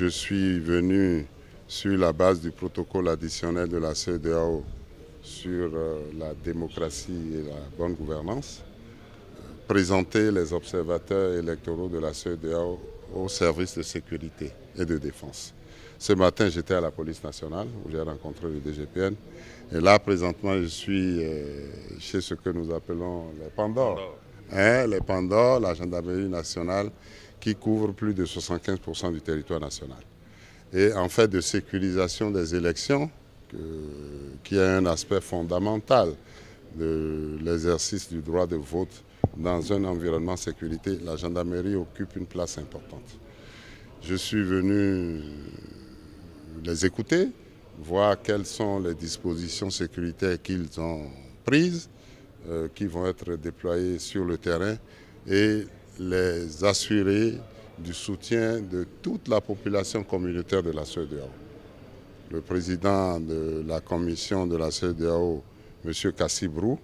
je suis venu sur la base du protocole additionnel de la CEDEAO sur la démocratie et la bonne gouvernance, présenter les observateurs électoraux de la CEDEAO au service de sécurité et de défense. Ce matin, j'étais à la police nationale où j'ai rencontré le DGPN. Et là, présentement, je suis chez ce que nous appelons les Pandores. Les Pandores, la gendarmerie nationale, qui couvre plus de 75% du territoire national. Et en fait de sécurisation des élections, qui est un aspect fondamental de l'exercice du droit de vote dans un environnement de sécurité, la gendarmerie occupe une place importante. Je suis venu les écouter, voir quelles sont les dispositions sécuritaires qu'ils ont prises, qui vont être déployées sur le terrain et les assurer du soutien de toute la population communautaire de la CEDEAO. Le président de la commission de la CEDEAO, M. Kassibrou,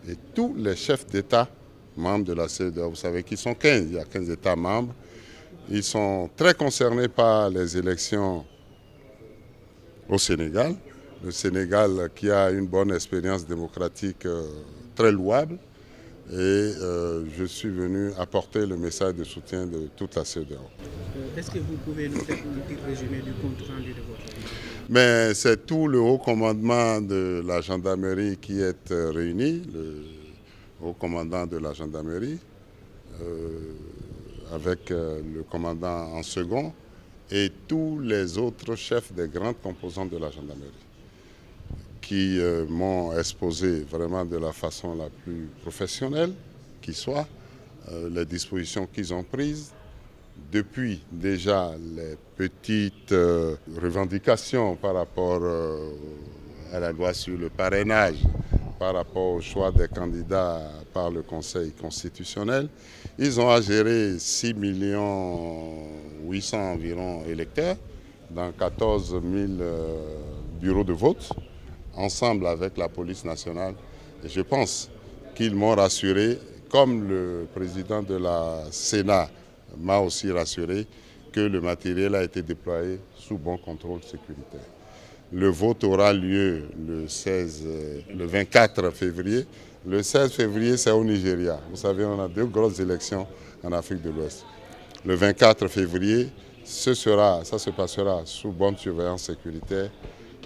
et tous les chefs d'État membres de la CEDEAO, vous savez qu'ils sont 15, il y a 15 États membres, ils sont très concernés par les élections au Sénégal. Le Sénégal qui a une bonne expérience démocratique très louable. Et je suis venu apporter le message de soutien de toute la CEDEAO. Est-ce que vous pouvez nous faire un petit résumé du compte rendu de votre vie? Mais c'est tout le haut commandement de la gendarmerie qui est réuni, le haut commandant de la gendarmerie, avec le commandant en second, et tous les autres chefs des grandes composantes de la gendarmerie, qui m'ont exposé vraiment de la façon la plus professionnelle qui soit les dispositions qu'ils ont prises depuis déjà les petites revendications par rapport à la loi sur le parrainage, par rapport au choix des candidats par le Conseil constitutionnel. Ils ont à gérer 6 800 000 environ électeurs dans 14 000 bureaux de vote, ensemble avec la police nationale. Et je pense qu'ils m'ont rassuré, comme le président de la Sénat m'a aussi rassuré, que le matériel a été déployé sous bon contrôle sécuritaire. Le vote aura lieu le 24 février. Le 16 février, c'est au Nigeria. Vous savez, on a 2 grosses élections en Afrique de l'Ouest. Le 24 février, ça se passera sous bonne surveillance sécuritaire,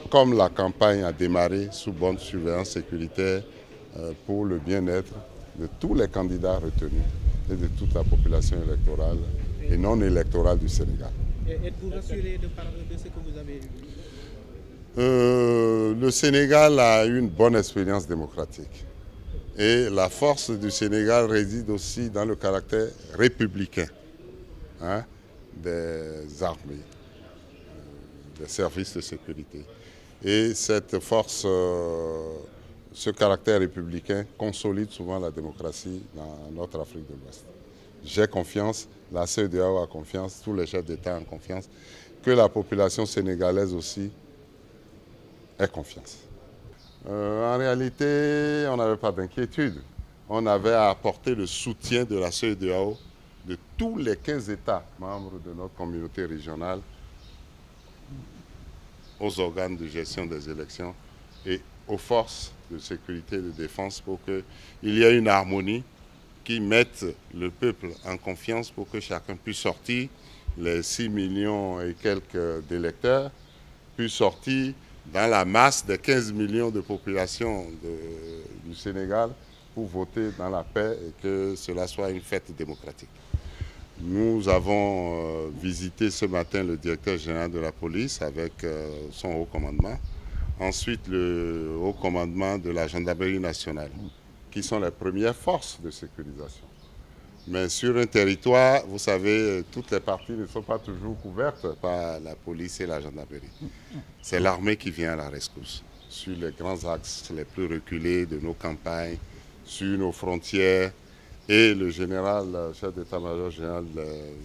comme la campagne a démarré sous bonne surveillance sécuritaire pour le bien-être de tous les candidats retenus et de toute la population électorale et non électorale du Sénégal. Êtes-vous rassuré de ce que vous avez vu? Le Sénégal a une bonne expérience démocratique. Et la force du Sénégal réside aussi dans le caractère républicain des armées, des services de sécurité. Et cette force, ce caractère républicain consolide souvent la démocratie dans notre Afrique de l'Ouest. J'ai confiance, la CEDEAO a confiance, tous les chefs d'État ont confiance, que la population sénégalaise aussi ait confiance. En réalité, on n'avait pas d'inquiétude. On avait à apporter le soutien de la CEDEAO de tous les 15 États membres de notre communauté régionale aux organes de gestion des élections et aux forces de sécurité et de défense pour qu'il y ait une harmonie qui mette le peuple en confiance pour que chacun puisse sortir, les 6 millions et quelques d'électeurs, puissent sortir dans la masse des 15 millions de population du Sénégal pour voter dans la paix et que cela soit une fête démocratique. Nous avons visité ce matin le directeur général de la police avec son haut commandement. Ensuite, le haut commandement de la gendarmerie nationale, qui sont les premières forces de sécurisation. Mais sur un territoire, vous savez, toutes les parties ne sont pas toujours couvertes par la police et la gendarmerie. C'est l'armée qui vient à la rescousse sur les grands axes les plus reculés de nos campagnes, sur nos frontières. Et le général, chef d'état-major général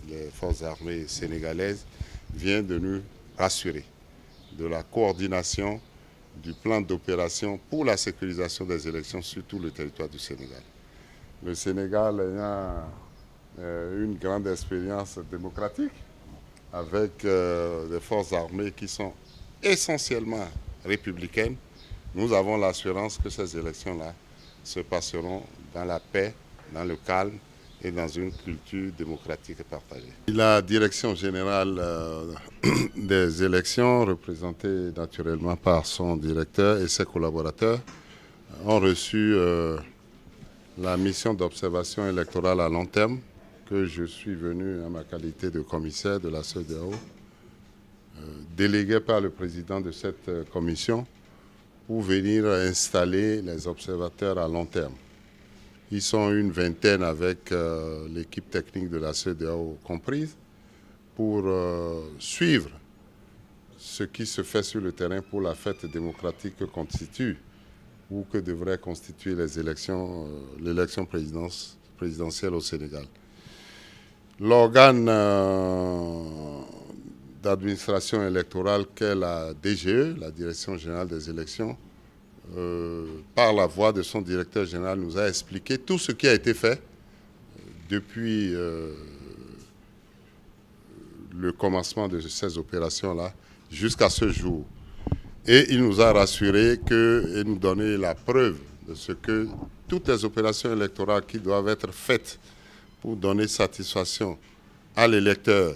des forces armées sénégalaises, vient de nous rassurer de la coordination du plan d'opération pour la sécurisation des élections sur tout le territoire du Sénégal. Le Sénégal ayant une grande expérience démocratique, avec des forces armées qui sont essentiellement républicaines, nous avons l'assurance que ces élections-là se passeront dans la paix, dans le calme et dans une culture démocratique et partagée. La direction générale des élections, représentée naturellement par son directeur et ses collaborateurs, ont reçu la mission d'observation électorale à long terme que je suis venu en ma qualité de commissaire de la CEDEAO, délégué par le président de cette commission pour venir installer les observateurs à long terme. Ils sont une vingtaine avec l'équipe technique de la CEDEAO comprise pour suivre ce qui se fait sur le terrain pour la fête démocratique que constitue ou que devrait constituer l'élection présidentielle au Sénégal. L'organe d'administration électorale qu'est la DGE, la Direction générale des élections, par la voix de son directeur général, nous a expliqué tout ce qui a été fait depuis le commencement de ces opérations-là jusqu'à ce jour. Et il nous a rassuré et nous donné la preuve de ce que toutes les opérations électorales qui doivent être faites pour donner satisfaction à l'électeur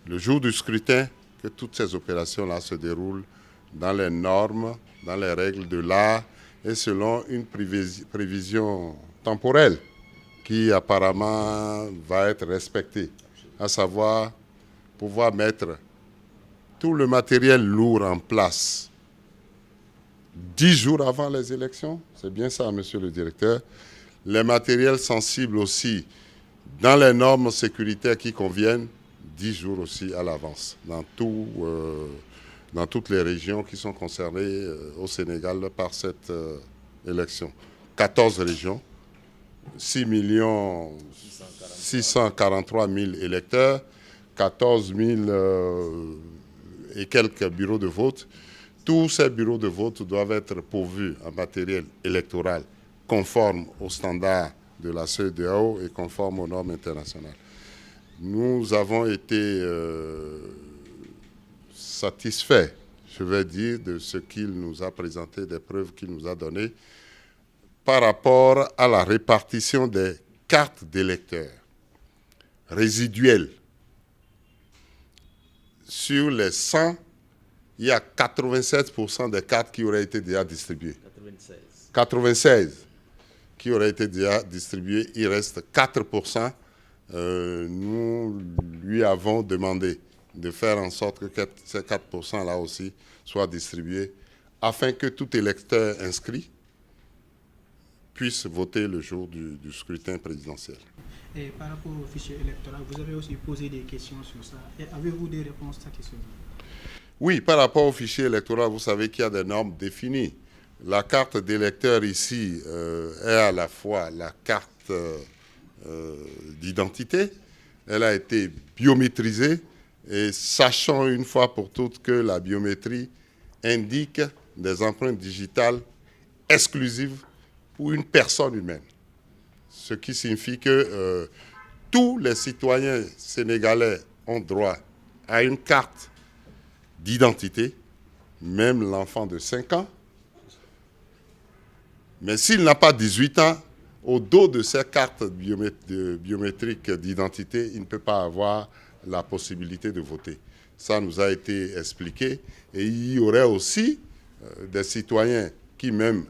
le jour du scrutin, que toutes ces opérations-là se déroulent dans les normes, dans les règles de l'art et selon une prévision temporelle qui apparemment va être respectée, à savoir pouvoir mettre tout le matériel lourd en place 10 jours avant les élections, c'est bien ça, monsieur le directeur. Les matériels sensibles aussi, dans les normes sécuritaires qui conviennent, 10 jours aussi à l'avance, dans toutes les régions qui sont concernées au Sénégal par cette élection. 14 régions, 6 643 000 électeurs, 14 000 et quelques bureaux de vote. Tous ces bureaux de vote doivent être pourvus en matériel électoral conforme aux standards de la CEDEAO et conforme aux normes internationales. Nous avons été satisfaits, je vais dire, de ce qu'il nous a présenté, des preuves qu'il nous a données par rapport à la répartition des cartes d'électeurs résiduelles. Sur les 100, il y a 87% des cartes qui auraient été déjà distribuées. 96 qui auraient été déjà distribuées. Il reste 4%. Nous lui avons demandé de faire en sorte que ces 4%-là aussi soient distribués afin que tout électeur inscrit puisse voter le jour du scrutin présidentiel. Et par rapport au fichier électoral, vous avez aussi posé des questions sur ça. Et avez-vous des réponses à ces questions? Oui, par rapport au fichier électoral, vous savez qu'il y a des normes définies. La carte d'électeur ici est à la fois la carte d'identité, elle a été biométrisée et sachant une fois pour toutes que la biométrie indique des empreintes digitales exclusives pour une personne humaine. Ce qui signifie que tous les citoyens sénégalais ont droit à une carte d'identité, même l'enfant de 5 ans. Mais s'il n'a pas 18 ans, au dos de ces cartes biométriques d'identité, il ne peut pas avoir la possibilité de voter. Ça nous a été expliqué. Et il y aurait aussi des citoyens qui, même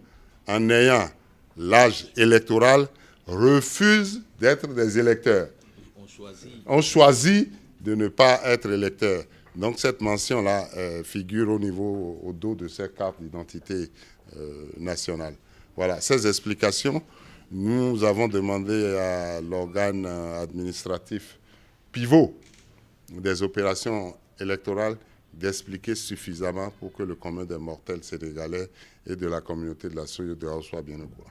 en ayant l'âge électoral, refusent d'être des électeurs. On choisit de ne pas être électeur. Donc cette mention-là figure au dos de ces cartes d'identité nationale. Voilà, ces explications, nous avons demandé à l'organe administratif pivot des opérations électorales d'expliquer suffisamment pour que le commun des mortels sénégalais et de la communauté de la CEDEAO soit bien au courant.